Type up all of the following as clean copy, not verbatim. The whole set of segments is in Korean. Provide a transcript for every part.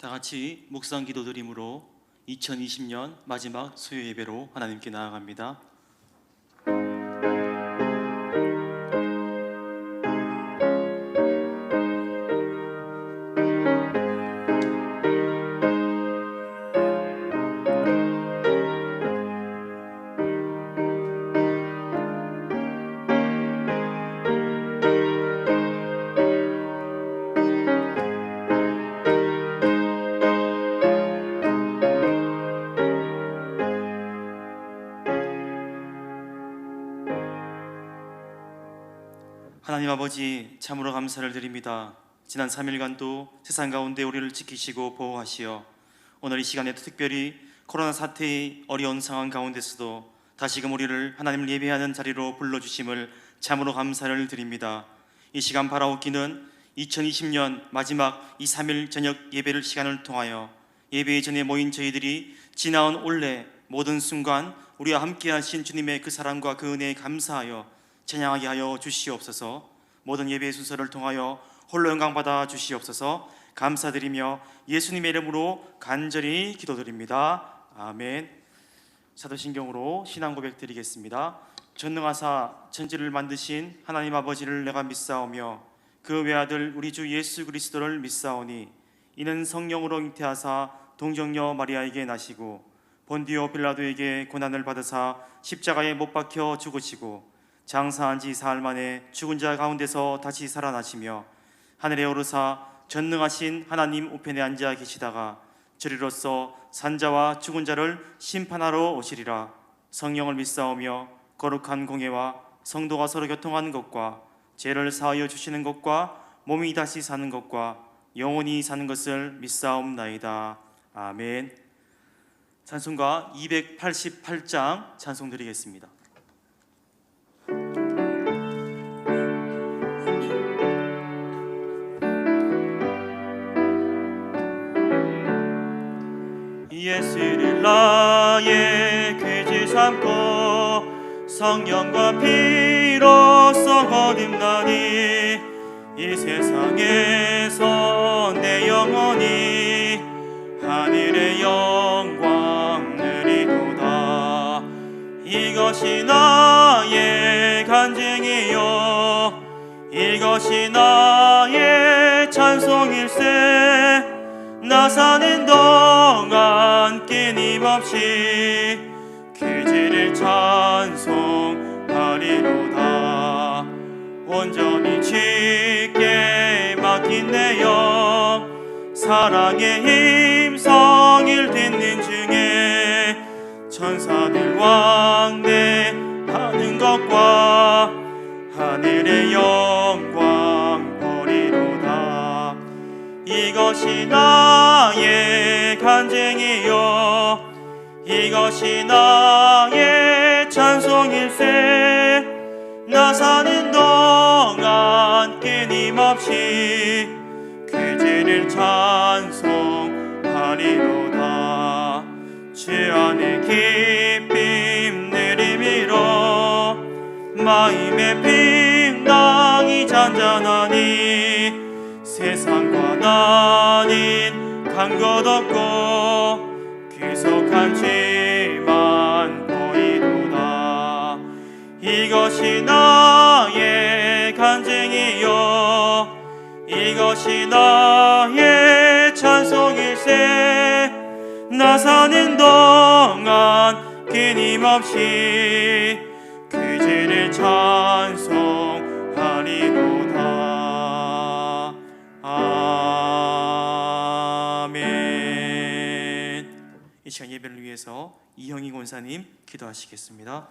다 같이 묵상 기도 드림으로 2020년 마지막 수요 예배로 하나님께 나아갑니다. 하나님 아버지, 참으로 감사를 드립니다. 지난 3일간도 세상 가운데 우리를 지키시고 보호하시어 오늘 이 시간에 특별히 코로나 사태의 어려운 상황 가운데서도 다시금 우리를 하나님을 예배하는 자리로 불러주심을 참으로 감사를 드립니다. 이 시간 바라옵기는 2020년 마지막 이 3일 저녁 예배를 시간을 통하여 예배 전에 모인 저희들이 지나온 올해 모든 순간 우리와 함께 하신 주님의 그 사랑과 그 은혜에 감사하여 찬양하게 하여 주시옵소서. 모든 예배 순서를 통하여 홀로 영광 받아 주시옵소서. 감사드리며 예수님의 이름으로 간절히 기도드립니다. 아멘. 사도신경으로 신앙 고백 드리겠습니다. 전능하사 천지를 만드신 하나님 아버지를 내가 믿사오며 그 외아들 우리 주 예수 그리스도를 믿사오니 이는 성령으로 잉태하사 동정녀 마리아에게 나시고 본디오 빌라도에게 고난을 받으사 십자가에 못 박혀 죽으시고 장사한 지 사흘 만에 죽은 자 가운데서 다시 살아나시며 하늘에 오르사 전능하신 하나님 우편에 앉아 계시다가 저리로서 산자와 죽은 자를 심판하러 오시리라. 성령을 믿사오며 거룩한 공예와 성도가 서로 교통하는 것과 죄를 사하여 주시는 것과 몸이 다시 사는 것과 영원히 사는 것을 믿사옵나이다. 아멘. 찬송가 288장 찬송 드리겠습니다. 예수를 나의 귀지 삼고 성령과 피로써 거듭나니 이 세상에서 내 영혼이 하늘의 영광 누리도다. 이것이 나의 간증이요 이것이 나의 찬송일세. 나 사는 동안 끊임없이 귀지를 찬송하리로다. 온전히 주께 맡긴 내 영 사랑의 힘성일 듣는 중에 천사들 왕래하는 것과 하늘의 영광 보리로다. 이것이 나의 간증이요 이것이 나의 찬송일세. 나 사는 동안 끊임없이 귀지를 찬송하리로다. 주 안에 기쁨 내리미로 마음의 평강이 잔잔하니 세상과 나는 간 것 없고 귀속한 죄만 보이도다. 이것이 나의 간증이요 이것이 나의 찬송일세. 나 사는 동안 끊임없이 귀지를 찬송하리로다. 아멘. 이 시간 예배를 위해서 이형희 권사님 기도하시겠습니다.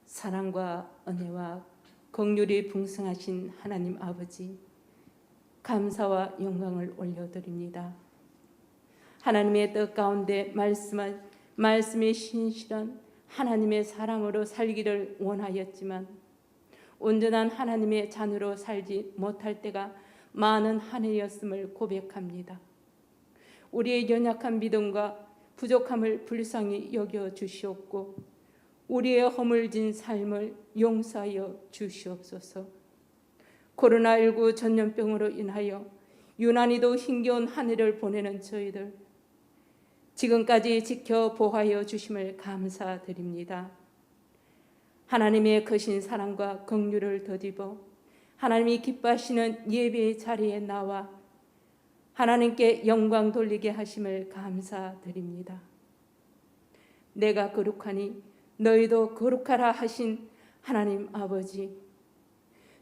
사랑과 은혜와 긍휼이 풍성하신 하나님 아버지, 감사와 영광을 올려드립니다. 하나님의 뜻 가운데 말씀이 신실한 하나님의 사랑으로 살기를 원하였지만 온전한 하나님의 자녀로 살지 못할 때가 많은 한 해였음을 고백합니다. 우리의 연약한 믿음과 부족함을 불쌍히 여겨 주시옵고 우리의 허물진 삶을 용서하여 주시옵소서. 코로나19 전염병으로 인하여 유난히도 힘겨운 한 해를 보내는 저희들, 지금까지 지켜 보호하여 주심을 감사드립니다. 하나님의 거신 사랑과 긍휼을 더입어 하나님이 기뻐하시는 예배의 자리에 나와 하나님께 영광 돌리게 하심을 감사드립니다. 내가 거룩하니 너희도 거룩하라 하신 하나님 아버지,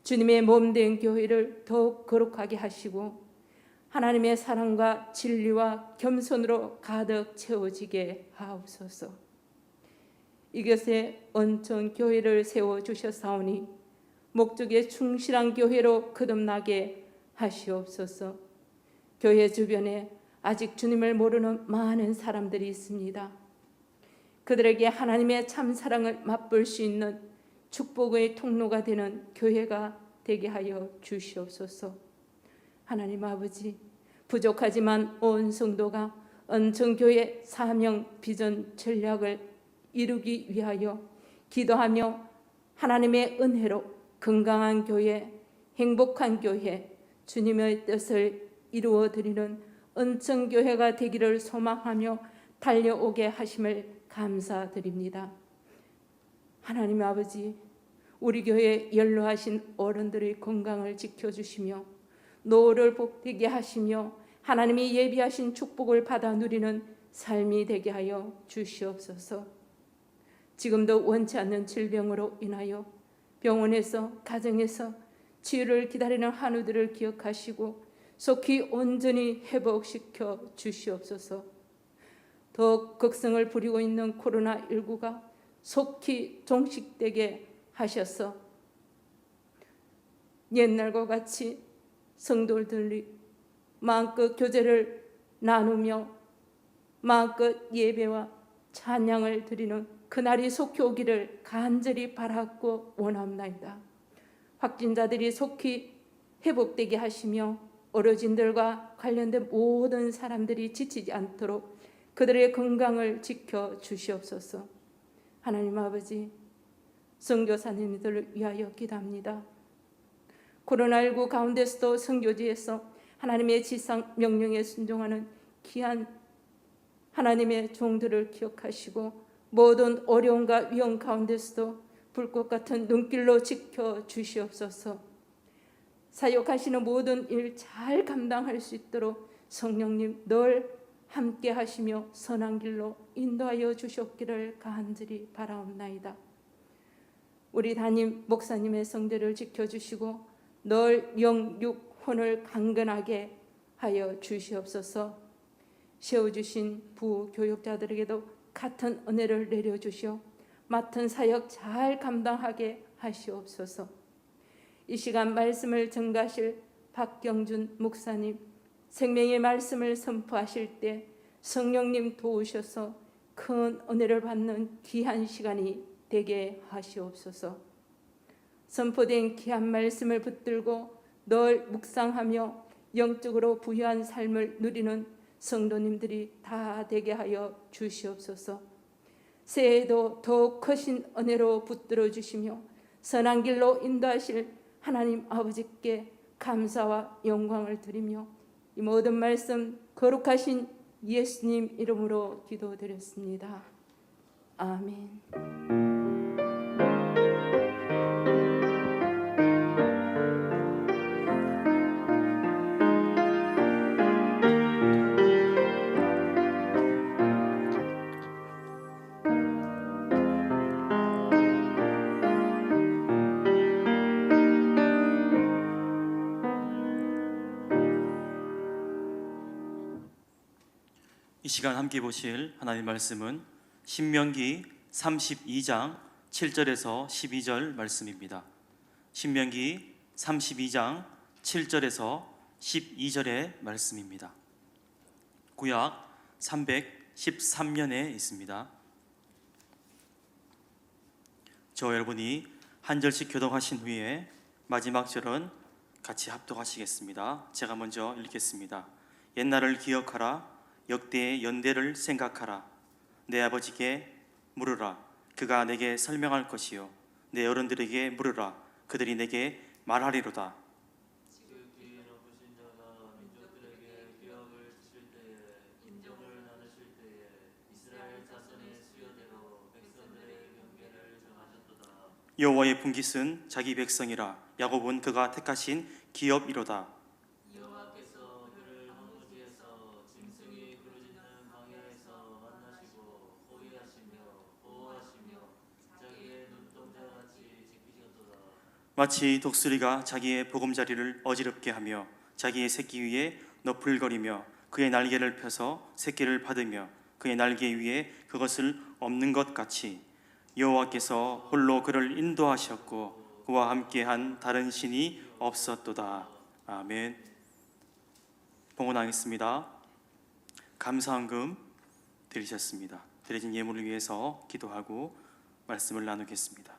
주님의 몸된 교회를 더욱 거룩하게 하시고 하나님의 사랑과 진리와 겸손으로 가득 채워지게 하옵소서. 이것에 온전 교회를 세워주셨사오니 목적에 충실한 교회로 거듭나게 하시옵소서. 교회 주변에 아직 주님을 모르는 많은 사람들이 있습니다. 그들에게 하나님의 참사랑을 맛볼 수 있는 축복의 통로가 되는 교회가 되게 하여 주시옵소서. 하나님 아버지, 부족하지만 온 성도가 온천교회 사명 비전 전략을 이루기 위하여 기도하며 하나님의 은혜로 건강한 교회, 행복한 교회, 주님의 뜻을 이루어 드리는 온천교회가 되기를 소망하며 달려오게 하심을 감사드립니다. 하나님 아버지, 우리 교회 연로하신 어른들의 건강을 지켜주시며 노후를 복되게 하시며 하나님이 예비하신 축복을 받아 누리는 삶이 되게 하여 주시옵소서. 지금도 원치 않는 질병으로 인하여 병원에서 가정에서 치유를 기다리는 한우들을 기억하시고 속히 온전히 회복시켜 주시옵소서. 더욱 극성을 부리고 있는 코로나19가 속히 종식되게 하셔서 옛날과 같이 성도들이 마음껏 교제를 나누며 마음껏 예배와 찬양을 드리는 그날이 속히 오기를 간절히 바랐고 원합나이다. 확진자들이 속히 회복되게 하시며 어르신들과 관련된 모든 사람들이 지치지 않도록 그들의 건강을 지켜 주시옵소서. 하나님 아버지, 선교사님들을 위하여 기도합니다. 코로나19 가운데서도 선교지에서 하나님의 지상 명령에 순종하는 귀한 하나님의 종들을 기억하시고 모든 어려움과 위험 가운데서도 불꽃 같은 눈길로 지켜 주시옵소서. 사역하시는 모든 일 잘 감당할 수 있도록 성령님 늘 함께 하시며 선한 길로 인도하여 주셨기를 간절히 바라옵나이다. 우리 담임 목사님의 성대를 지켜주시고 늘 영육혼을 강건하게 하여 주시옵소서. 세워주신 부교육자들에게도 같은 은혜를 내려주시오 맡은 사역 잘 감당하게 하시옵소서. 이 시간 말씀을 전가하실 박경준 목사님, 생명의 말씀을 선포하실 때 성령님 도우셔서 큰 은혜를 받는 귀한 시간이 되게 하시옵소서. 선포된 귀한 말씀을 붙들고 늘 묵상하며 영적으로 부유한 삶을 누리는 성도님들이 다 되게 하여 주시옵소서. 새해에도 더욱 크신 은혜로 붙들어 주시며 선한 길로 인도하실 하나님 아버지께 감사와 영광을 드리며 이 모든 말씀 거룩하신 예수님 이름으로 기도드렸습니다. 아멘. 이 시간 함께 보실 하나님의 말씀은 신명기 32장 7절에서 12절 말씀입니다. 신명기 32장 7절에서 12절의 말씀입니다. 구약 313년에 있습니다. 저 여러분이 한 절씩 교독하신 후에 마지막 절은 같이 합독하시겠습니다. 제가 먼저 읽겠습니다. 옛날을 기억하라. 역대의 연대를 생각하라. 내 아버지께 물으라. 그가 내게 설명할 것이요 내 어른들에게 물으라 그들이 내게 말하리로다. 지극히 높으신 자가 민족들에게 기업을 주실 때에 인정을 나누실 때에 이스라엘 자손의 수요대로 백성들의 경계를 정하셨도다. 여호와의 분깃은 자기 백성이라 야곱은 그가 택하신 기업이로다. 여호와께서 그를 황무지에서 짐승이 부르짖는 광야에서 만나시고 호위하시며 보호하시며 자기의 눈동자같이 지키셨도다. 마치 독수리가 자기의 보금자리를 어지럽게 하며 자기의 새끼 위에 너풀거리며 그의 날개를 펴서 새끼를 받으며 그의 날개 위에 그것을 엎는 것 같이 여호와께서 홀로 그를 인도하셨고 그와 함께한 다른 신이 없었도다. 아멘. 봉헌하겠습니다. 감사헌금 드리셨습니다. 드려진 예물을 위해서 기도하고 말씀을 나누겠습니다.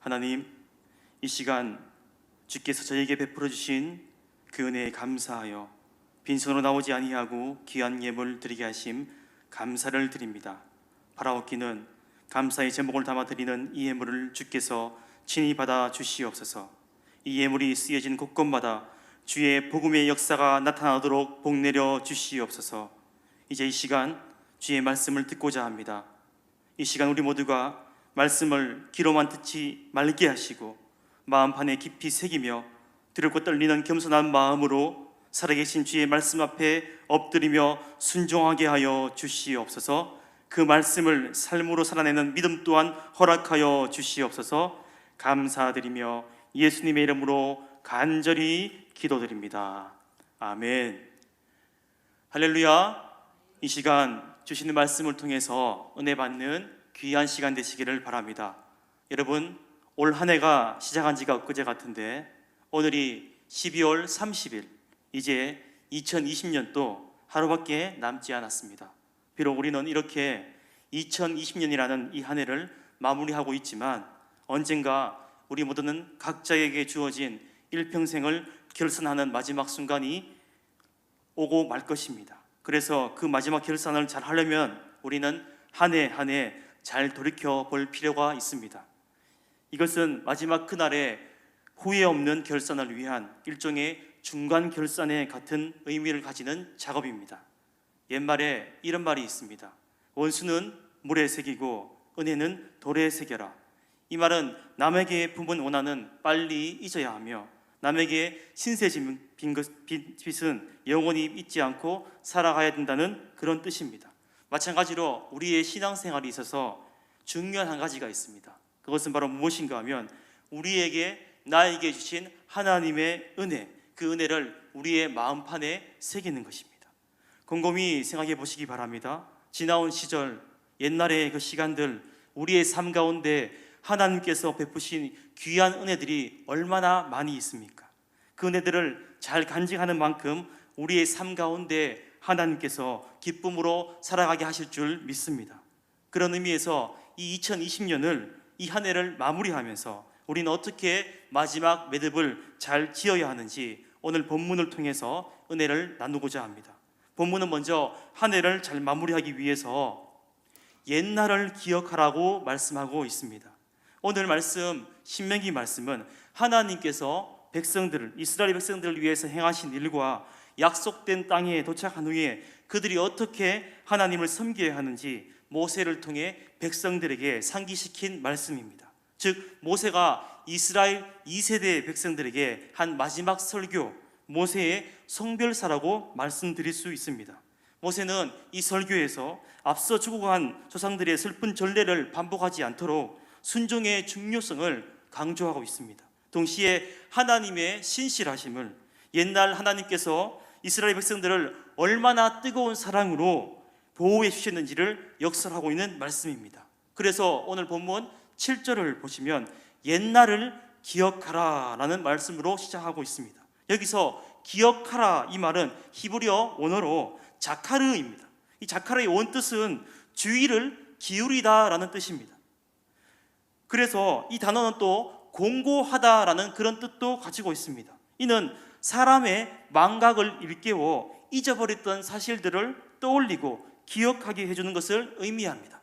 하나님, 이 시간 주께서 저에게 베풀어 주신 그 은혜에 감사하여 빈손으로 나오지 아니하고 귀한 예물 드리게 하심 감사를 드립니다. 바라옵기는 감사의 제목을 담아 드리는 이 예물을 주께서 친히 받아 주시옵소서. 이 예물이 쓰여진 곳곳마다 주의 복음의 역사가 나타나도록 복내려 주시옵소서. 이제 이 시간 주의 말씀을 듣고자 합니다. 이 시간 우리 모두가 말씀을 귀로만 듣지 말게 하시고 마음판에 깊이 새기며 두렵고 떨리는 겸손한 마음으로 살아계신 주의 말씀 앞에 엎드리며 순종하게 하여 주시옵소서. 그 말씀을 삶으로 살아내는 믿음 또한 허락하여 주시옵소서. 감사드리며 예수님의 이름으로 간절히 기도드립니다. 아멘. 할렐루야. 이 시간 주시는 말씀을 통해서 은혜 받는 귀한 시간 되시기를 바랍니다. 여러분, 올 한 해가 시작한 지가 엊그제 같은데 오늘이 12월 30일, 이제 2020년도 하루밖에 남지 않았습니다. 비록 우리는 이렇게 2020년이라는 이 한 해를 마무리하고 있지만 언젠가 우리 모두는 각자에게 주어진 일평생을 결산하는 마지막 순간이 오고 말 것입니다. 그래서 그 마지막 결산을 잘 하려면 우리는 한 해 한 해 잘 돌이켜 볼 필요가 있습니다. 이것은 마지막 그날에 후회 없는 결산을 위한 일종의 중간 결산에 같은 의미를 가지는 작업입니다. 옛말에 이런 말이 있습니다. 원수는 물에 새기고 은혜는 돌에 새겨라. 이 말은 남에게 품은 원한은 빨리 잊어야 하며 남에게 신세 진 빚은 영원히 잊지 않고 살아가야 된다는 그런 뜻입니다. 마찬가지로 우리의 신앙생활에 있어서 중요한 한 가지가 있습니다. 그것은 바로 무엇인가 하면 우리에게 나에게 주신 하나님의 은혜, 그 은혜를 우리의 마음판에 새기는 것입니다. 곰곰이 생각해 보시기 바랍니다. 지나온 시절, 옛날의 그 시간들, 우리의 삶 가운데 하나님께서 베푸신 귀한 은혜들이 얼마나 많이 있습니까? 그 은혜들을 잘 간직하는 만큼 우리의 삶 가운데 하나님께서 기쁨으로 살아가게 하실 줄 믿습니다. 그런 의미에서 이 2020년을, 이 한 해를 마무리하면서 우리는 어떻게 마지막 매듭을 잘 지어야 하는지 오늘 본문을 통해서 은혜를 나누고자 합니다. 본문은 먼저 한 해를 잘 마무리하기 위해서 옛날을 기억하라고 말씀하고 있습니다. 오늘 말씀, 신명기 말씀은 하나님께서 백성들을, 이스라엘 백성들을 위해서 행하신 일과 약속된 땅에 도착한 후에 그들이 어떻게 하나님을 섬겨야 하는지 모세를 통해 백성들에게 상기시킨 말씀입니다. 즉 모세가 이스라엘 2세대 백성들에게 한 마지막 설교, 모세의 성별사라고 말씀드릴 수 있습니다. 모세는 이 설교에서 앞서 죽어간 조상들의 슬픈 전례를 반복하지 않도록 순종의 중요성을 강조하고 있습니다. 동시에 하나님의 신실하심을, 옛날 하나님께서 이스라엘 백성들을 얼마나 뜨거운 사랑으로 보호해 주셨는지를 역설하고 있는 말씀입니다. 그래서 오늘 본문 7절을 보시면 옛날을 기억하라 라는 말씀으로 시작하고 있습니다. 여기서 기억하라 이 말은 히브리어 원어로 자카르입니다. 이 자카르의 원뜻은 주의를 기울이다 라는 뜻입니다. 그래서 이 단어는 또 공고하다 라는 그런 뜻도 가지고 있습니다. 이는 사람의 망각을 일깨워 잊어버렸던 사실들을 떠올리고 기억하게 해주는 것을 의미합니다.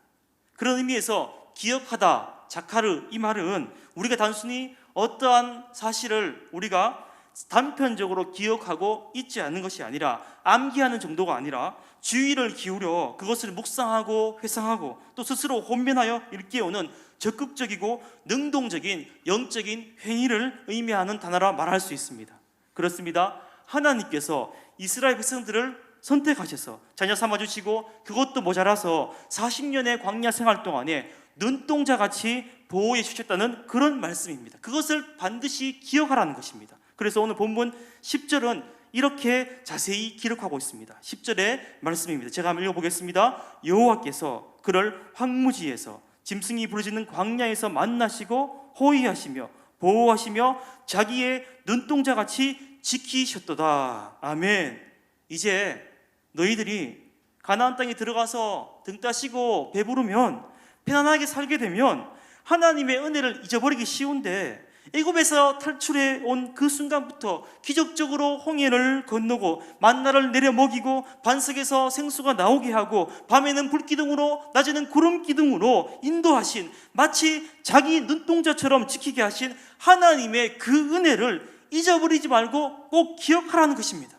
그런 의미에서 기억하다, 자카르, 이 말은 우리가 단순히 어떠한 사실을 우리가 단편적으로 기억하고 잊지 않는 것이 아니라, 암기하는 정도가 아니라 주의를 기울여 그것을 묵상하고 회상하고 또 스스로 혼면하여 일깨우는 적극적이고 능동적인 영적인 행위를 의미하는 단어라 말할 수 있습니다. 그렇습니다. 하나님께서 이스라엘 백성들을 선택하셔서 자녀 삼아주시고, 그것도 모자라서 40년의 광야 생활 동안에 눈동자같이 보호해 주셨다는 그런 말씀입니다. 그것을 반드시 기억하라는 것입니다. 그래서 오늘 본문 10절은 이렇게 자세히 기록하고 있습니다. 10절의 말씀입니다. 제가 한번 읽어보겠습니다. 여호와께서 그를 황무지에서 짐승이 부르짖는 광야에서 만나시고 호위하시며 보호하시며 자기의 눈동자같이 지키셨도다. 아멘. 이제 너희들이 가나안 땅에 들어가서 등 따시고 배부르면, 편안하게 살게 되면 하나님의 은혜를 잊어버리기 쉬운데, 애굽에서 탈출해 온 그 순간부터 기적적으로 홍해를 건너고 만나를 내려 먹이고 반석에서 생수가 나오게 하고 밤에는 불기둥으로 낮에는 구름기둥으로 인도하신, 마치 자기 눈동자처럼 지키게 하신 하나님의 그 은혜를 잊어버리지 말고 꼭 기억하라는 것입니다.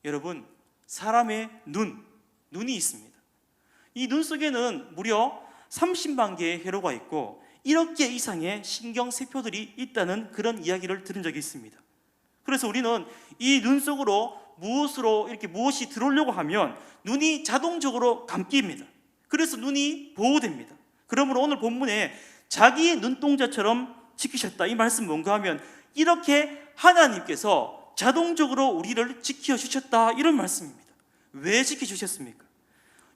여러분, 사람의 눈이 있습니다. 이 눈 속에는 무려 30만 개의 회로가 있고 1억 개 이상의 신경세포들이 있다는 그런 이야기를 들은 적이 있습니다. 그래서 우리는 이 눈 속으로 무엇이 들어오려고 하면 눈이 자동적으로 감깁니다. 그래서 눈이 보호됩니다. 그러므로 오늘 본문에 자기의 눈동자처럼 지키셨다, 이 말씀 뭔가 하면 이렇게 하나님께서 자동적으로 우리를 지켜주셨다, 이런 말씀입니다. 왜 지켜주셨습니까?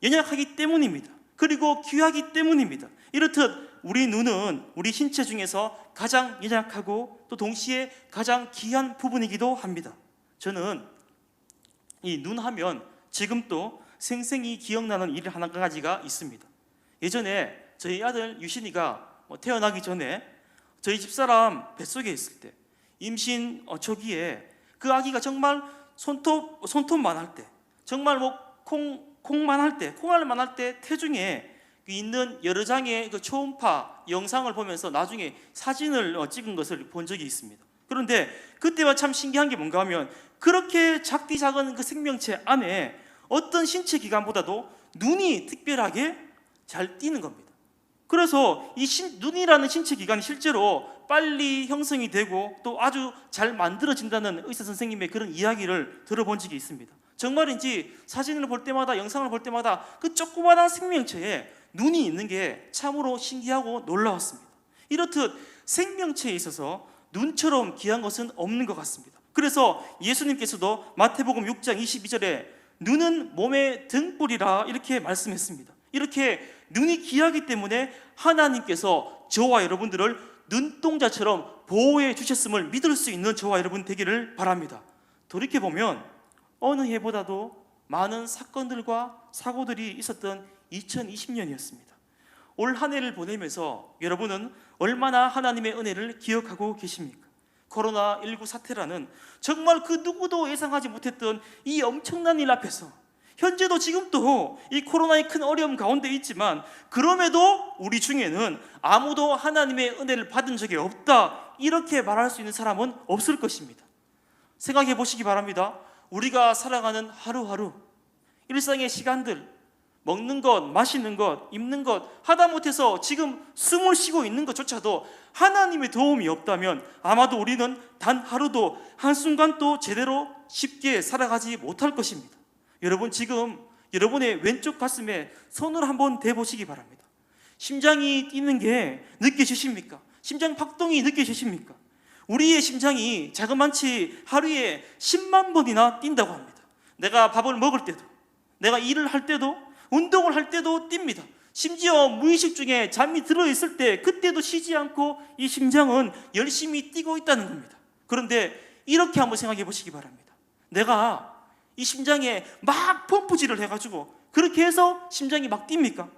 연약하기 때문입니다. 그리고 귀하기 때문입니다. 이렇듯 우리 눈은 우리 신체 중에서 가장 연약하고 또 동시에 가장 귀한 부분이기도 합니다. 저는 이 눈 하면 지금 또 생생히 기억나는 일 한 가지가 있습니다. 예전에 저희 아들 유신이가 태어나기 전에 저희 집사람 뱃속에 있을 때, 임신 초기에 그 아기가 정말 손톱만 할 때, 정말 콩알만 할 때 태중에 있는 여러 장의 그 초음파 영상을 보면서 나중에 사진을 찍은 것을 본 적이 있습니다. 그런데 그때와 참 신기한 게 뭔가 하면, 그렇게 작은 그 생명체 안에 어떤 신체 기관보다도 눈이 특별하게 잘 띄는 겁니다. 그래서 이 눈이라는 신체 기관이 실제로 빨리 형성이 되고 또 아주 잘 만들어진다는 의사 선생님의 그런 이야기를 들어본 적이 있습니다. 정말인지 사진을 볼 때마다, 영상을 볼 때마다 그 조그마한 생명체에 눈이 있는 게 참으로 신기하고 놀라웠습니다. 이렇듯 생명체에 있어서 눈처럼 귀한 것은 없는 것 같습니다. 그래서 예수님께서도 마태복음 6장 22절에 눈은 몸의 등불이라 이렇게 말씀했습니다. 이렇게 눈이 귀하기 때문에 하나님께서 저와 여러분들을 눈동자처럼 보호해 주셨음을 믿을 수 있는 저와 여러분 되기를 바랍니다. 돌이켜보면 어느 해보다도 많은 사건들과 사고들이 있었던 2020년이었습니다. 올 한 해를 보내면서 여러분은 얼마나 하나님의 은혜를 기억하고 계십니까? 코로나19 사태라는 정말 그 누구도 예상하지 못했던 이 엄청난 일 앞에서, 현재도 지금도 이 코로나의 큰 어려움 가운데 있지만 그럼에도 우리 중에는 아무도 하나님의 은혜를 받은 적이 없다, 이렇게 말할 수 있는 사람은 없을 것입니다. 생각해 보시기 바랍니다. 우리가 살아가는 하루하루, 일상의 시간들, 먹는 것, 마시는 것, 입는 것, 하다못해서 지금 숨을 쉬고 있는 것조차도 하나님의 도움이 없다면 아마도 우리는 단 하루도, 한순간도 제대로 쉽게 살아가지 못할 것입니다. 여러분, 지금 여러분의 왼쪽 가슴에 손을 한번 대보시기 바랍니다. 심장이 뛰는 게 느껴지십니까? 심장 박동이 느껴지십니까? 우리의 심장이 자그만치 하루에 10만 번이나 뛴다고 합니다. 내가 밥을 먹을 때도, 내가 일을 할 때도, 운동을 할 때도 뜁니다. 심지어 무의식 중에 잠이 들어있을 때, 그때도 쉬지 않고 이 심장은 열심히 뛰고 있다는 겁니다. 그런데 이렇게 한번 생각해 보시기 바랍니다. 내가 이 심장에 막 펌프질을 해가지고 그렇게 해서 심장이 막 뜁니까?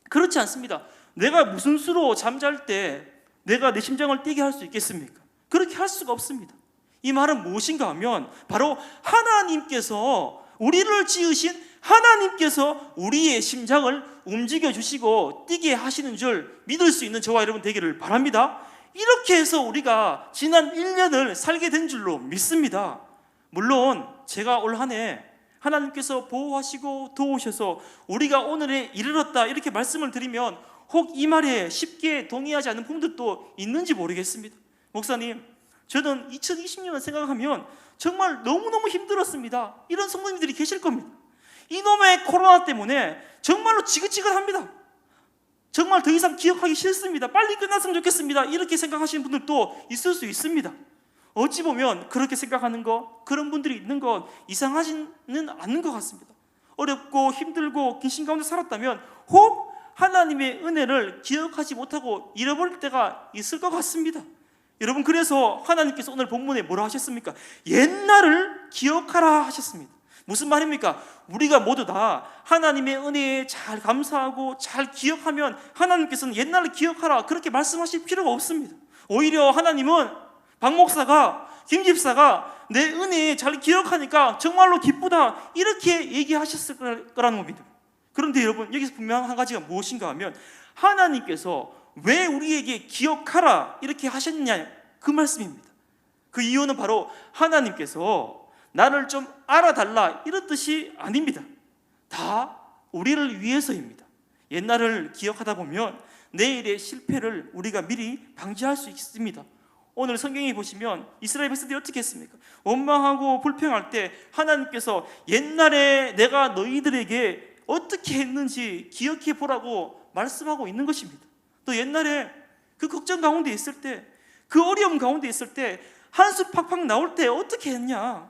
그렇지 않습니다. 내가 무슨 수로 잠잘 때 내가 내 심장을 뛰게 할 수 있겠습니까? 그렇게 할 수가 없습니다. 이 말은 무엇인가 하면 바로 하나님께서 우리를 지으신 하나님께서 우리의 심장을 움직여 주시고 뛰게 하시는 줄 믿을 수 있는 저와 여러분 되기를 바랍니다. 이렇게 해서 우리가 지난 1년을 살게 된 줄로 믿습니다. 물론 제가 올 한 해 하나님께서 보호하시고 도우셔서 우리가 오늘에 이르렀다 이렇게 말씀을 드리면 혹 이 말에 쉽게 동의하지 않는 분들도 있는지 모르겠습니다. 목사님, 저는 2020년을 생각하면 정말 너무너무 힘들었습니다. 이런 성도님들이 계실 겁니다. 이놈의 코로나 때문에 정말로 지긋지긋합니다. 정말 더 이상 기억하기 싫습니다. 빨리 끝났으면 좋겠습니다. 이렇게 생각하시는 분들도 있을 수 있습니다. 어찌 보면 그렇게 생각하는 것, 그런 분들이 있는 것 이상하지는 않는 것 같습니다. 어렵고 힘들고 귀신 가운데 살았다면 혹 하나님의 은혜를 기억하지 못하고 잃어버릴 때가 있을 것 같습니다. 여러분, 그래서 하나님께서 오늘 본문에 뭐라 하셨습니까? 옛날을 기억하라 하셨습니다. 무슨 말입니까? 우리가 모두 다 하나님의 은혜에 잘 감사하고 잘 기억하면 하나님께서는 옛날을 기억하라 그렇게 말씀하실 필요가 없습니다. 오히려 하나님은 박 목사가, 김 집사가 내 은혜에 잘 기억하니까 정말로 기쁘다 이렇게 얘기하셨을 거라는 겁니다. 그런데 여러분, 여기서 분명한 한 가지가 무엇인가 하면 하나님께서 왜 우리에게 기억하라 이렇게 하셨냐 그 말씀입니다. 그 이유는 바로 하나님께서 나를 좀 알아달라 이런 뜻이 아닙니다. 다 우리를 위해서입니다. 옛날을 기억하다 보면 내일의 실패를 우리가 미리 방지할 수 있습니다. 오늘 성경에 보시면 이스라엘 백성들이 어떻게 했습니까? 원망하고 불평할 때 하나님께서 옛날에 내가 너희들에게 어떻게 했는지 기억해 보라고 말씀하고 있는 것입니다. 또 옛날에 그 걱정 가운데 있을 때, 그 어려움 가운데 있을 때, 한숨 팍팍 나올 때 어떻게 했냐?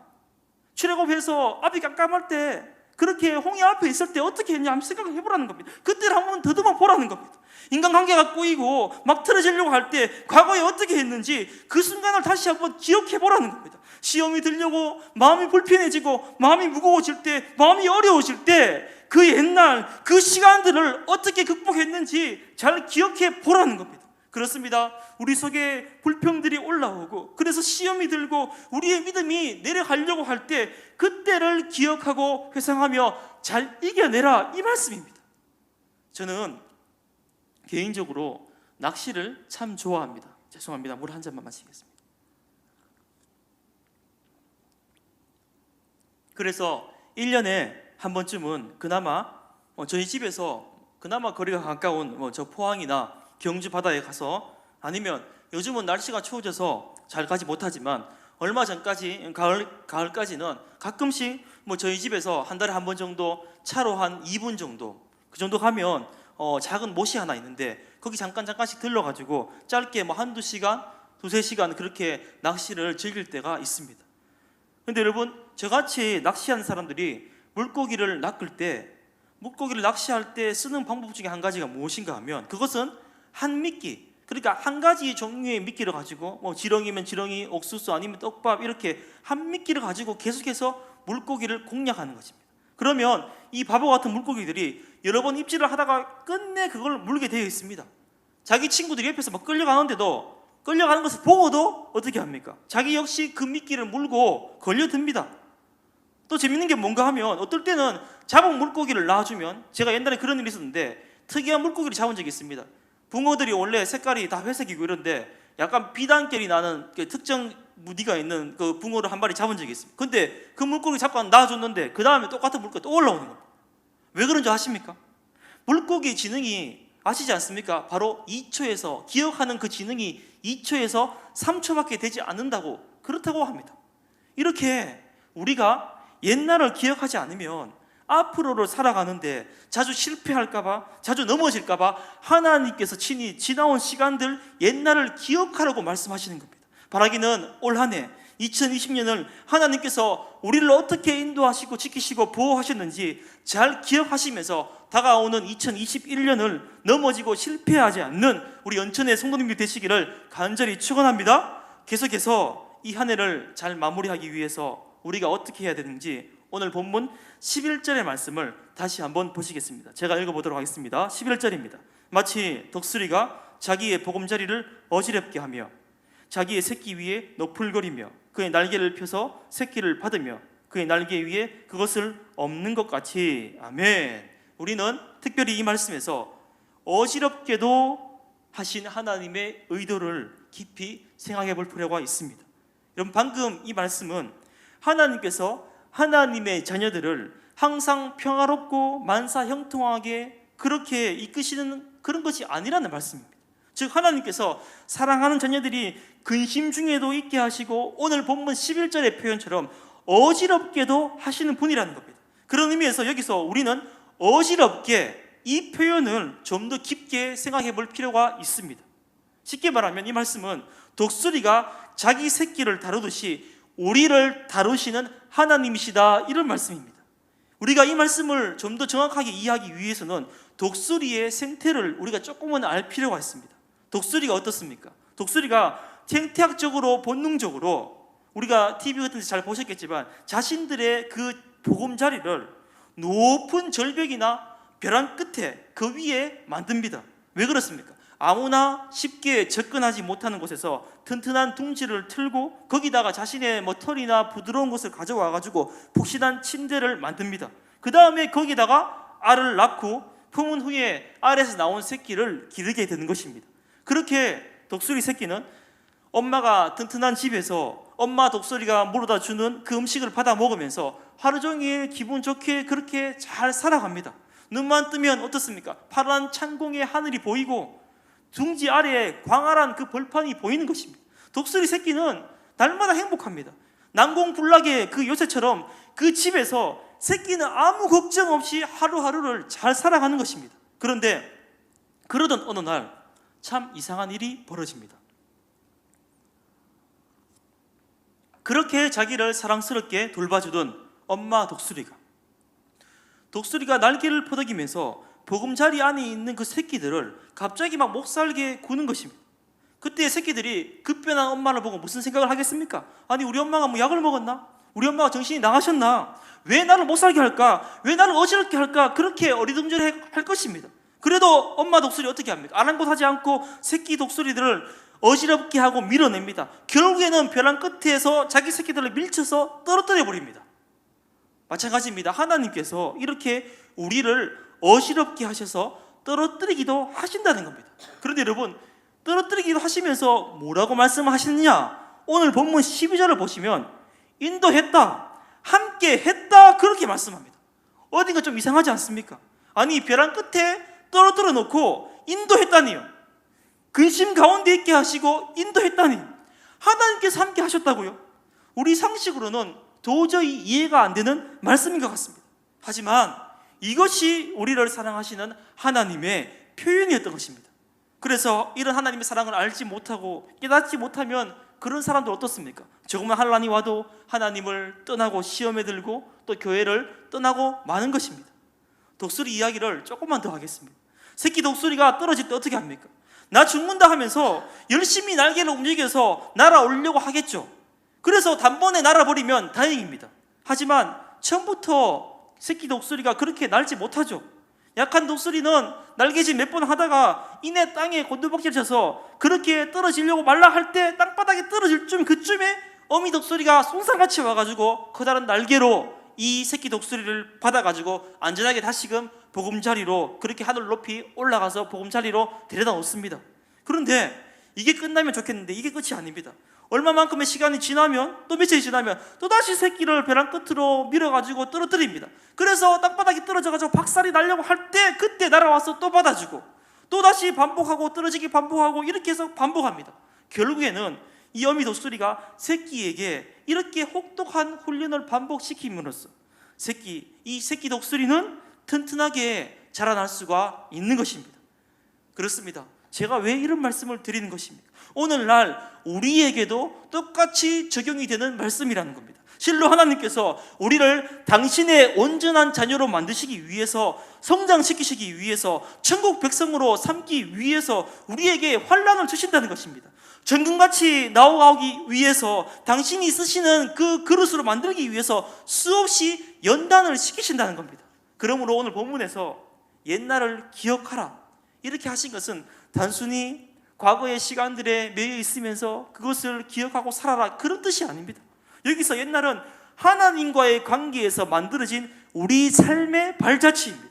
출애굽해서 앞이 깜깜할 때, 그렇게 홍해 앞에 있을 때 어떻게 했냐 한번 생각을 해보라는 겁니다. 그때를 한번 더듬어 보라는 겁니다. 인간관계가 꼬이고 막 틀어지려고 할 때 과거에 어떻게 했는지 그 순간을 다시 한번 기억해 보라는 겁니다. 시험이 들려고 마음이 불편해지고 마음이 무거워질 때, 마음이 어려워질 때 그 옛날 그 시간들을 어떻게 극복했는지 잘 기억해 보라는 겁니다. 그렇습니다. 우리 속에 불평들이 올라오고 그래서 시험이 들고 우리의 믿음이 내려가려고 할 때 그때를 기억하고 회상하며 잘 이겨내라 이 말씀입니다. 저는 개인적으로 낚시를 참 좋아합니다. 죄송합니다. 물 한 잔만 마시겠습니다. 그래서 1년에 한 번쯤은 그나마 저희 집에서 그나마 거리가 가까운 저 포항이나 경주 바다에 가서, 아니면 요즘은 날씨가 추워져서 잘 가지 못하지만 얼마 전까지 가을까지는 가끔씩 저희 집에서 한 달에 한 번 정도 차로 한 2분 정도 그 정도 가면 작은 못이 하나 있는데 거기 잠깐씩 들러가지고 짧게 한두 시간, 두세 시간 그렇게 낚시를 즐길 때가 있습니다. 근데 여러분, 저같이 낚시하는 사람들이 물고기를 낚시할 때 쓰는 방법 중에 한 가지가 무엇인가 하면 그것은 한 미끼, 그러니까 한 가지 종류의 미끼를 가지고 지렁이면 지렁이, 옥수수 아니면 떡밥 이렇게 한 미끼를 가지고 계속해서 물고기를 공략하는 것입니다. 그러면 이 바보 같은 물고기들이 여러 번 입질을 하다가 끝내 그걸 물게 되어 있습니다. 자기 친구들이 옆에서 막 끌려가는데도, 끌려가는 것을 보고도 어떻게 합니까? 자기 역시 그 미끼를 물고 걸려듭니다. 또 재밌는 게 뭔가 하면 어떨 때는 잡은 물고기를 놔주면, 제가 옛날에 그런 일이 있었는데 특이한 물고기를 잡은 적이 있습니다. 붕어들이 원래 색깔이 다 회색이고 이런데 약간 비단결이 나는 특정 무늬가 있는 그 붕어를 한 마리 잡은 적이 있습니다. 근데 그 물고기 잡고 놔줬는데 그 다음에 똑같은 물고기가 또 올라오는 겁니다. 왜 그런지 아십니까? 물고기 지능이 아시지 않습니까? 바로 2초에서, 기억하는 그 지능이 2초에서 3초밖에 되지 않는다고, 그렇다고 합니다. 이렇게 우리가 옛날을 기억하지 않으면 앞으로를 살아가는데 자주 실패할까봐, 자주 넘어질까봐 하나님께서 친히 지나온 시간들, 옛날을 기억하라고 말씀하시는 겁니다. 바라기는 올 한 해 2020년을 하나님께서 우리를 어떻게 인도하시고 지키시고 보호하셨는지 잘 기억하시면서 다가오는 2021년을 넘어지고 실패하지 않는 우리 연천의 성도님들 되시기를 간절히 축원합니다. 계속해서 이 한 해를 잘 마무리하기 위해서 우리가 어떻게 해야 되는지 오늘 본문 11절의 말씀을 다시 한번 보시겠습니다. 제가 읽어보도록 하겠습니다. 11절입니다. 마치 독수리가 자기의 보금자리를 어지럽게 하며 자기의 새끼 위에 너풀거리며 그의 날개를 펴서 새끼를 받으며 그의 날개 위에 그것을 엎는 것 같이. 아멘. 우리는 특별히 이 말씀에서 어지럽게도 하신 하나님의 의도를 깊이 생각해 볼 필요가 있습니다. 여러분, 방금 이 말씀은 하나님께서 하나님의 자녀들을 항상 평화롭고 만사 형통하게 그렇게 이끄시는 그런 것이 아니라는 말씀입니다. 즉, 하나님께서 사랑하는 자녀들이 근심 중에도 있게 하시고 오늘 본문 11절의 표현처럼 어지럽게도 하시는 분이라는 겁니다. 그런 의미에서 여기서 우리는 어지럽게 이 표현을 좀 더 깊게 생각해 볼 필요가 있습니다. 쉽게 말하면 이 말씀은 독수리가 자기 새끼를 다루듯이 우리를 다루시는 하나님이시다, 이런 말씀입니다. 우리가 이 말씀을 좀 더 정확하게 이해하기 위해서는 독수리의 생태를 우리가 조금은 알 필요가 있습니다. 독수리가 어떻습니까? 독수리가 생태학적으로 본능적으로 우리가 TV 같은 데 잘 보셨겠지만 자신들의 그 보금자리를 높은 절벽이나 벼랑 끝에 그 위에 만듭니다. 왜 그렇습니까? 아무나 쉽게 접근하지 못하는 곳에서 튼튼한 둥지를 틀고 거기다가 자신의 털이나 부드러운 것을 가져와 가지고 푹신한 침대를 만듭니다. 그 다음에 거기다가 알을 낳고 품은 후에 알에서 나온 새끼를 기르게 되는 것입니다. 그렇게 독수리 새끼는 엄마가 튼튼한 집에서 엄마 독수리가 물어다 주는 그 음식을 받아 먹으면서 하루 종일 기분 좋게 그렇게 잘 살아갑니다. 눈만 뜨면 어떻습니까? 파란 찬공의 하늘이 보이고 둥지 아래에 광활한 그 벌판이 보이는 것입니다. 독수리 새끼는 날마다 행복합니다. 난공불락의 그 요새처럼 그 집에서 새끼는 아무 걱정 없이 하루하루를 잘 살아가는 것입니다. 그런데 그러던 어느 날 참 이상한 일이 벌어집니다. 그렇게 자기를 사랑스럽게 돌봐주던 엄마 독수리가 날개를 퍼덕이면서 보금자리 안에 있는 그 새끼들을 갑자기 막 못살게 구는 것입니다. 그때 새끼들이 급변한 엄마를 보고 무슨 생각을 하겠습니까? 아니, 우리 엄마가 뭐 약을 먹었나? 우리 엄마가 정신이 나가셨나? 왜 나를 못살게 할까? 왜 나를 어지럽게 할까? 그렇게 어리둥절할 것입니다. 그래도 엄마 독수리 어떻게 합니까? 아랑곳하지 않고 새끼 독수리들을 어지럽게 하고 밀어냅니다. 결국에는 벼랑 끝에서 자기 새끼들을 밀쳐서 떨어뜨려 버립니다. 마찬가지입니다. 하나님께서 이렇게 우리를 어지럽게 하셔서 떨어뜨리기도 하신다는 겁니다. 그런데 여러분, 떨어뜨리기도 하시면서 뭐라고 말씀하시느냐? 오늘 본문 12절을 보시면 인도했다, 함께 했다, 그렇게 말씀합니다. 어딘가 좀 이상하지 않습니까? 아니, 벼랑 끝에 떨어뜨려 놓고 인도했다니요. 근심 가운데 있게 하시고 인도했다니, 하나님께서 함께 하셨다고요? 우리 상식으로는 도저히 이해가 안 되는 말씀인 것 같습니다. 하지만 이것이 우리를 사랑하시는 하나님의 표현이었던 것입니다. 그래서 이런 하나님의 사랑을 알지 못하고 깨닫지 못하면 그런 사람들 어떻습니까? 조금만 환난이 와도 하나님을 떠나고 시험에 들고 또 교회를 떠나고 마는 것입니다. 독수리 이야기를 조금만 더 하겠습니다. 새끼 독수리가 떨어질 때 어떻게 합니까? 나 죽는다 하면서 열심히 날개를 움직여서 날아오려고 하겠죠. 그래서 단번에 날아버리면 다행입니다. 하지만 처음부터 새끼 독수리가 그렇게 날지 못하죠. 약한 독수리는 날개짓 몇 번 하다가 이내 땅에 곤두박질 쳐서 그렇게 떨어지려고 말라 할 때 땅바닥에 떨어질 그쯤에 어미 독수리가 손살같이 와가지고 커다란 날개로 이 새끼 독수리를 받아가지고 안전하게 다시금 보금자리로 그렇게 하늘 높이 올라가서 보금자리로 데려다 놓습니다. 그런데 이게 끝나면 좋겠는데 이게 끝이 아닙니다. 얼마만큼의 시간이 지나면 또 며칠이 지나면 또다시 새끼를 벼랑 끝으로 밀어가지고 떨어뜨립니다. 그래서 땅바닥에 떨어져가지고 박살이 나려고 할 때 그때 날아와서 또 받아주고 또다시 반복하고 떨어지기 반복하고 이렇게 해서 반복합니다. 결국에는 이 어미 독수리가 새끼에게 이렇게 혹독한 훈련을 반복시킴으로써 이 새끼 독수리는 튼튼하게 자라날 수가 있는 것입니다. 그렇습니다. 제가 왜 이런 말씀을 드리는 것입니까? 오늘날 우리에게도 똑같이 적용이 되는 말씀이라는 겁니다. 실로 하나님께서 우리를 당신의 온전한 자녀로 만드시기 위해서, 성장시키시기 위해서, 천국 백성으로 삼기 위해서 우리에게 환난을 주신다는 것입니다. 정금같이 나오기 위해서, 당신이 쓰시는 그 그릇으로 만들기 위해서 수없이 연단을 시키신다는 겁니다. 그러므로 오늘 본문에서 옛날을 기억하라 이렇게 하신 것은 단순히 과거의 시간들에 매여 있으면서 그것을 기억하고 살아라 그런 뜻이 아닙니다. 여기서 옛날은 하나님과의 관계에서 만들어진 우리 삶의 발자취입니다.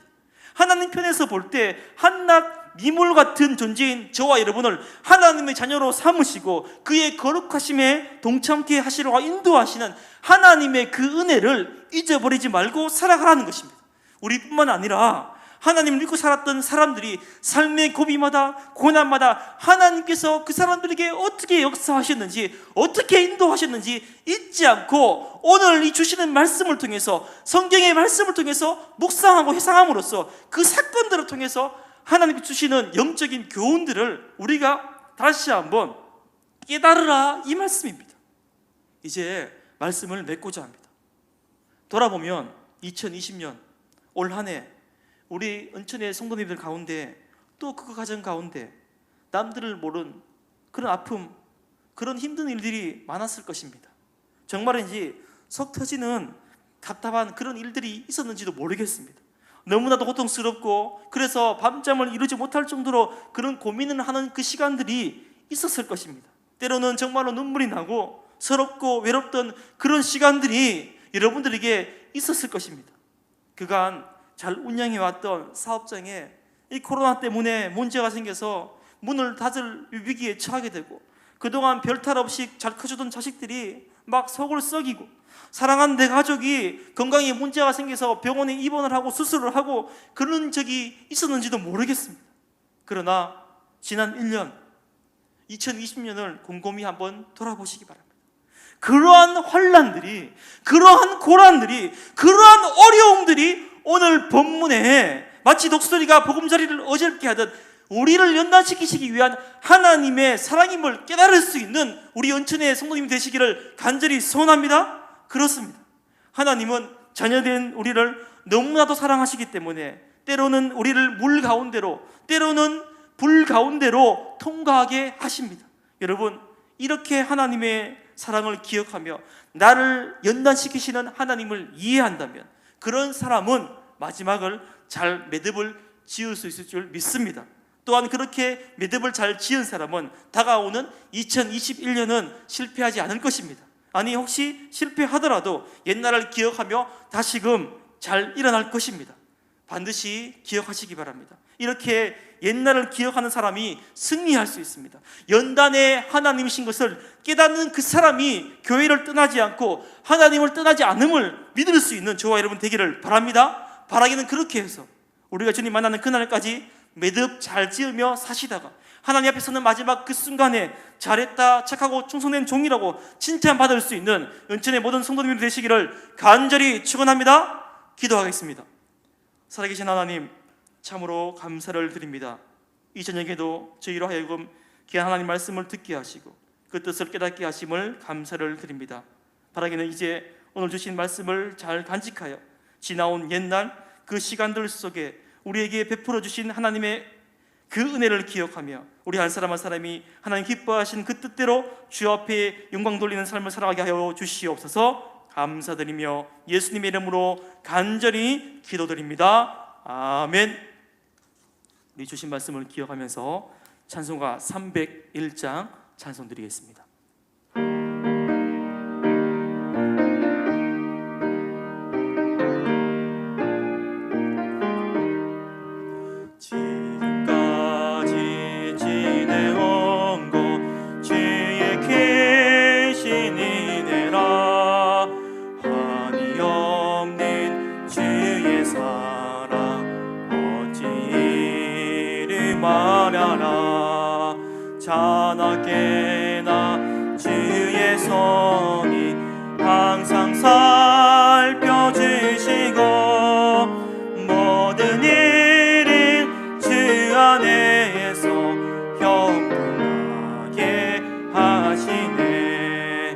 하나님 편에서 볼 때 한낱 미물 같은 존재인 저와 여러분을 하나님의 자녀로 삼으시고 그의 거룩하심에 동참케 하시려고 인도하시는 하나님의 그 은혜를 잊어버리지 말고 살아가라는 것입니다. 우리뿐만 아니라 하나님을 믿고 살았던 사람들이 삶의 고비마다 고난마다 하나님께서 그 사람들에게 어떻게 역사하셨는지, 어떻게 인도하셨는지 잊지 않고 오늘 이 주시는 말씀을 통해서, 성경의 말씀을 통해서 묵상하고 회상함으로써 그 사건들을 통해서 하나님께 주시는 영적인 교훈들을 우리가 다시 한번 깨달으라, 이 말씀입니다. 이제 말씀을 맺고자 합니다. 돌아보면 2020년 올 한 해 우리 은천의 성도님들 가운데, 또 그 가정 가운데 남들을 모른 그런 아픔, 그런 힘든 일들이 많았을 것입니다. 정말인지 속 터지는 답답한 그런 일들이 있었는지도 모르겠습니다. 너무나도 고통스럽고 그래서 밤잠을 이루지 못할 정도로 그런 고민을 하는 그 시간들이 있었을 것입니다. 때로는 정말로 눈물이 나고 서럽고 외롭던 그런 시간들이 여러분들에게 있었을 것입니다. 그간 잘 운영해왔던 사업장에 이 코로나 때문에 문제가 생겨서 문을 닫을 위기에 처하게 되고, 그동안 별탈 없이 잘 커주던 자식들이 막 속을 썩이고, 사랑하는 내 가족이 건강에 문제가 생겨서 병원에 입원을 하고 수술을 하고 그런 적이 있었는지도 모르겠습니다. 그러나 지난 1년 2020년을 곰곰이 한번 돌아보시기 바랍니다. 그러한 환난들이, 그러한 고난들이, 그러한 어려움들이 오늘 본문에 마치 독수리가 보금자리를 어지럽게 하듯 우리를 연단시키시기 위한 하나님의 사랑임을 깨달을 수 있는 우리 은천의 성도님이 되시기를 간절히 소원합니다. 그렇습니다. 하나님은 자녀된 우리를 너무나도 사랑하시기 때문에 때로는 우리를 물 가운데로, 때로는 불 가운데로 통과하게 하십니다. 여러분, 이렇게 하나님의 사랑을 기억하며 나를 연단시키시는 하나님을 이해한다면 그런 사람은 마지막을 잘 매듭을 지을 수 있을 줄 믿습니다. 또한 그렇게 매듭을 잘 지은 사람은 다가오는 2021년은 실패하지 않을 것입니다. 아니, 혹시 실패하더라도 옛날을 기억하며 다시금 잘 일어날 것입니다. 반드시 기억하시기 바랍니다. 이렇게 옛날을 기억하는 사람이 승리할 수 있습니다. 연단의 하나님이신 것을 깨닫는 그 사람이 교회를 떠나지 않고 하나님을 떠나지 않음을 믿을 수 있는 저와 여러분 되기를 바랍니다. 바라기는 그렇게 해서 우리가 주님 만나는 그날까지 매듭 잘 지으며 사시다가 하나님 앞에 서는 마지막 그 순간에 잘했다, 착하고 충성된 종이라고 칭찬받을 수 있는 은천의 모든 성도님들이 되시기를 간절히 축원합니다. 기도하겠습니다. 살아계신 하나님, 참으로 감사를 드립니다. 이 저녁에도 저희로 하여금 귀한 하나님 말씀을 듣게 하시고 그 뜻을 깨닫게 하심을 감사를 드립니다. 바라기는 이제 오늘 주신 말씀을 잘 간직하여 지나온 옛날 그 시간들 속에 우리에게 베풀어 주신 하나님의 그 은혜를 기억하며 우리 한 사람 한 사람이 하나님 기뻐하신 그 뜻대로 주 앞에 영광 돌리는 삶을 살아가게 하여 주시옵소서. 감사드리며 예수님의 이름으로 간절히 기도드립니다. 아멘. 우리 주신 말씀을 기억하면서 찬송가 301장 찬송 드리겠습니다. 지금까지 지내온 것 주의 계신 은혜라, 한이 없는 주의 사랑 어찌 이를 말하라. 자나깨나 주의 성이 항상 살펴주시고 모든 일은 주 안에서 형통하게 하시네.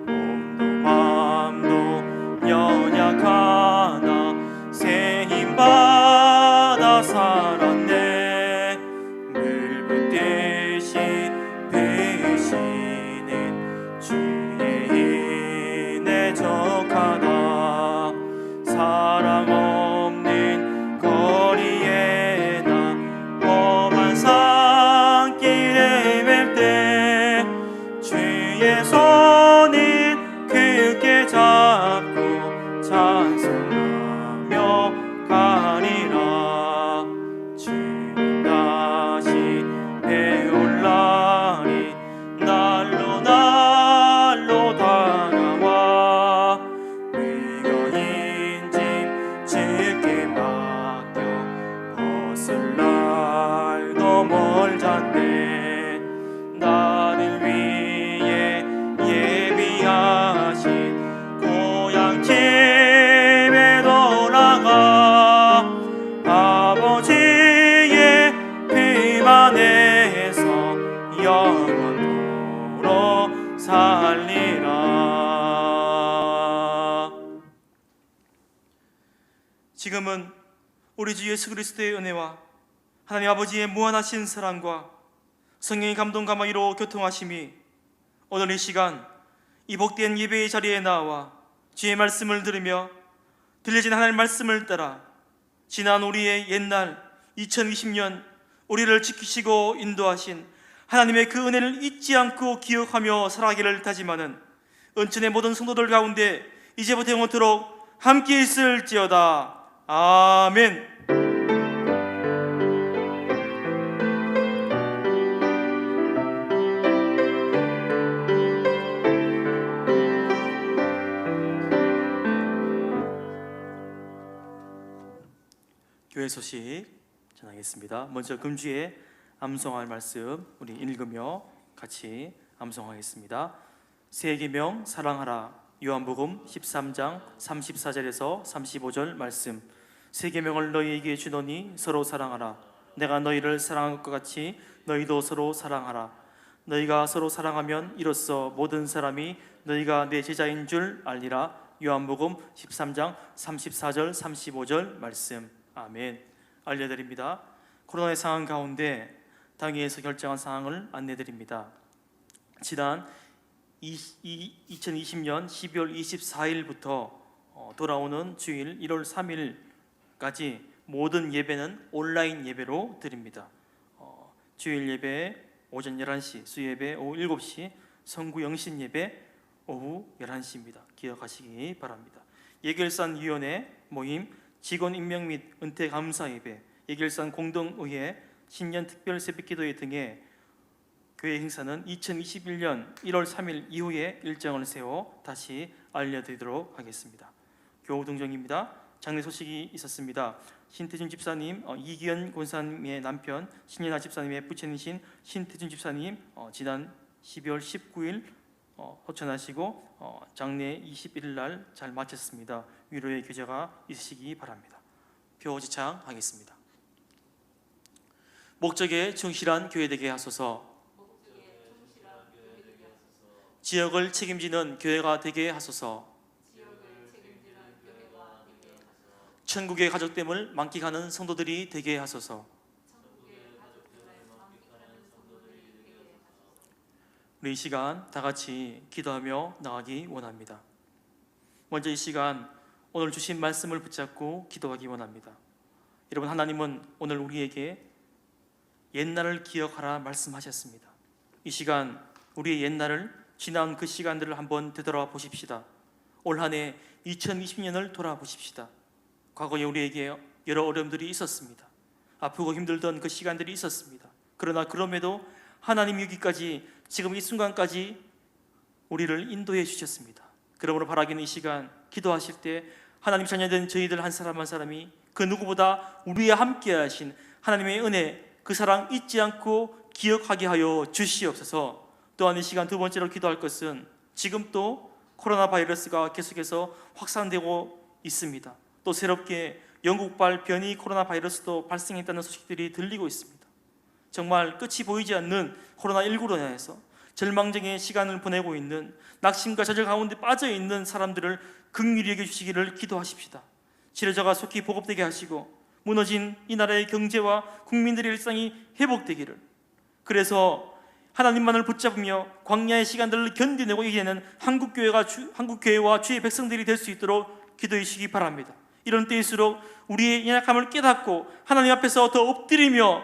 몸도 마음도 연약하나 새 힘 받아 살았네. 물 붓듯이 부으시는 주의 은혜 족하다. 사랑 없는 거리에 나 험한 산길에 뵐 때 주의 손을 굳게 잡고 지금은 우리 주 예수 그리스도의 은혜와 하나님 아버지의 무한하신 사랑과 성령의 감동 감화로 교통하심이 오늘 이 시간 이 복된 예배의 자리에 나와 주의 말씀을 들으며 들려진 하나님의 말씀을 따라 지난 우리의 옛날 2020년 우리를 지키시고 인도하신 하나님의 그 은혜를 잊지 않고 기억하며 살아가기를 다짐하는 은천의 모든 성도들 가운데 이제부터 영원토록 함께 있을지어다. 아멘. 교회 소식 전하겠습니다. 먼저 금주에 암송할 말씀 우리 읽으며 같이 암송하겠습니다. 새 계명 사랑하라. 요한복음 13장 34절에서 35절 말씀. 새 계명을 너희에게 주노니 서로 사랑하라. 내가 너희를 사랑한 것 같이 너희도 서로 사랑하라. 너희가 서로 사랑하면 이로써 모든 사람이 너희가 내 제자인 줄 알리라. 요한복음 13장 34절 35절 말씀. 아멘. 알려드립니다. 코로나의 상황 가운데 당회에서 결정한 사항을 안내드립니다. 지난 2020년 12월 24일부터 돌아오는 주일 1월 3일까지 모든 예배는 온라인 예배로 드립니다. 주일 예배 오전 11시, 수예배 오후 7시, 성구 영신 예배 오후 11시입니다. 기억하시기 바랍니다. 예결산위원회 모임, 직원 임명 및 은퇴 감사 예배, 예결산 공동의회, 신년 특별 새벽기도회 등의 교회 행사는 2021년 1월 3일 이후에 일정을 세워 다시 알려드리도록 하겠습니다. 교우동정입니다. 장례 소식이 있었습니다. 신태준 집사님, 이기현 권사님의 남편 신예나 집사님의 부친이신 신태준 집사님 지난 12월 19일 호천하시고 장례 21일 날 잘 마쳤습니다. 위로의 교제가 있으시기 바랍니다. 표지창 하겠습니다. 목적에 충실한 교회 되게 하소서. 지역을 책임지는 교회가 되게 하소서. 천국의 가족됨을 만끽하는 성도들이 되게 하소서. 우리 이 시간 다 같이 기도하며 나가기 원합니다. 먼저 이 시간 오늘 주신 말씀을 붙잡고 기도하기 원합니다. 여러분, 하나님은 오늘 우리에게 옛날을 기억하라 말씀하셨습니다. 이 시간 우리의 옛날을, 지난 그 시간들을 한번 되돌아 보십시다. 올 한 해 2020년을 돌아보십시다. 과거에 우리에게 여러 어려움들이 있었습니다. 아프고 힘들던 그 시간들이 있었습니다. 그러나 그럼에도 하나님 여기까지 지금 이 순간까지 우리를 인도해 주셨습니다. 그러므로 바라기는 이 시간 기도하실 때 하나님 자녀된 저희들 한 사람 한 사람이 그 누구보다 우리와 함께 하신 하나님의 은혜, 그 사랑 잊지 않고 기억하게 하여 주시옵소서. 또한 이 시간 두 번째로 기도할 것은 지금 또 코로나 바이러스가 계속해서 확산되고 있습니다. 또 새롭게 영국발 변이 코로나 바이러스도 발생했다는 소식들이 들리고 있습니다. 정말 끝이 보이지 않는 코로나19로 인해서 절망적인 시간을 보내고 있는, 낙심과 좌절 가운데 빠져 있는 사람들을 긍휼히 여겨주시기를 기도하십시다. 치료자가 속히 보급되게 하시고 무너진 이 나라의 경제와 국민들의 일상이 회복되기를, 그래서 하나님만을 붙잡으며 광야의 시간들을 견디내고 이기는 한국교회와 주의 백성들이 될 수 있도록 기도해 주시기 바랍니다. 이런 때일수록 우리의 연약함을 깨닫고 하나님 앞에서 더 엎드리며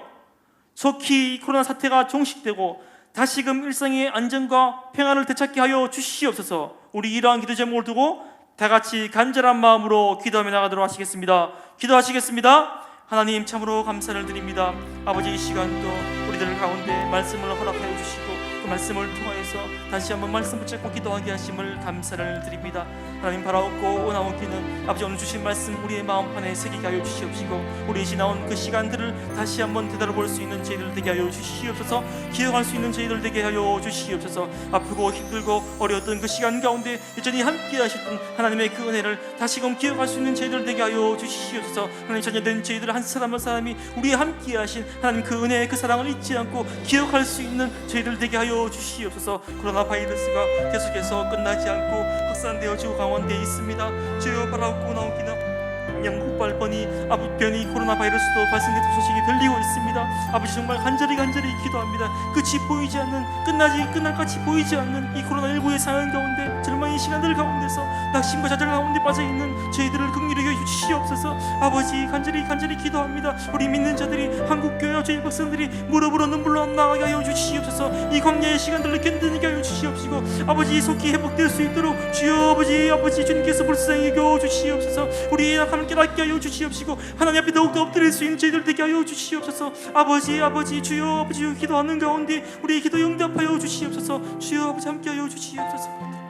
속히 코로나 사태가 종식되고 다시금 일상의 안정과 평안을 되찾게 하여 주시옵소서. 우리 이러한 기도 제목을 두고 다 같이 간절한 마음으로 기도하며 나가도록 하시겠습니다. 기도하시겠습니다. 하나님, 참으로 감사를 드립니다. 아버지, 이 시간도 우리들 가운데 말씀을 허락하여 주시고 그 말씀을 통하여서 다시 한번 말씀 붙잡고 기도하게 하심을 감사를 드립니다. 하나님, 바라옵고 원하옵기는 아버지 오늘 주신 말씀 우리의 마음판에 새기게 하여 주시옵시고 우리 지나온 그 시간들을 다시 한번 되돌아볼 수 있는 저희들 되게 하여 주시옵소서. 기억할 수 있는 저희들 되게 하여 주시옵소서. 아프고 힘들고 어려웠던 그 시간 가운데 여전히 함께 하셨던 하나님의 그 은혜를 다시금 기억할 수 있는 저희들 되게 하여 주시옵소서. 하나님, 자녀된 저희들 한 사람 한 사람이 우리의 함께 하신 하나님 그 은혜, 그 사랑을 잊지 않고 기억할 수 있는 저희들 되게 하여 주시옵소서. 코로나 바이러스가 계속해서 끝나지 않고 확산되어 지고 강원되어 있습니다. 주여, 바라옵고 나옵니다. 영국 발번이 변이 코로나 바이러스도 발생됐다는 소식이 들리고 있습니다. 아버지 정말 간절히 기도합니다. 끝이 보이지 않는 끝날 같이 보이지 않는 이 코로나19의 상황 가운데 절망의 시간들 가운데서 낙심과 좌절 가운데 빠져 있는 저희들을 긍휼히 여겨 주시옵소서. 아버지 간절히 기도합니다. 우리 믿는 자들이 한국 교회와 저희 백성들이 무릎으로 눈물로 나아가게 하여 주시옵소서. 이 광야의 시간들을 견디게 하여 주시옵시고 아버지 속히 회복될 수 있도록 주여 아버지 주님께서 불쌍히 여겨 주시옵소서. 우리 약함을 깨닫게 하여 주시옵시고 하나님 앞에 더욱더 엎드릴 수 있는 저희들 되게 하여 주시옵소서. 아버지 주여 기도하는 가운데 우리의 기도 응답하여 주시옵소서. 주여 아버지 함께 하여 주시옵소서.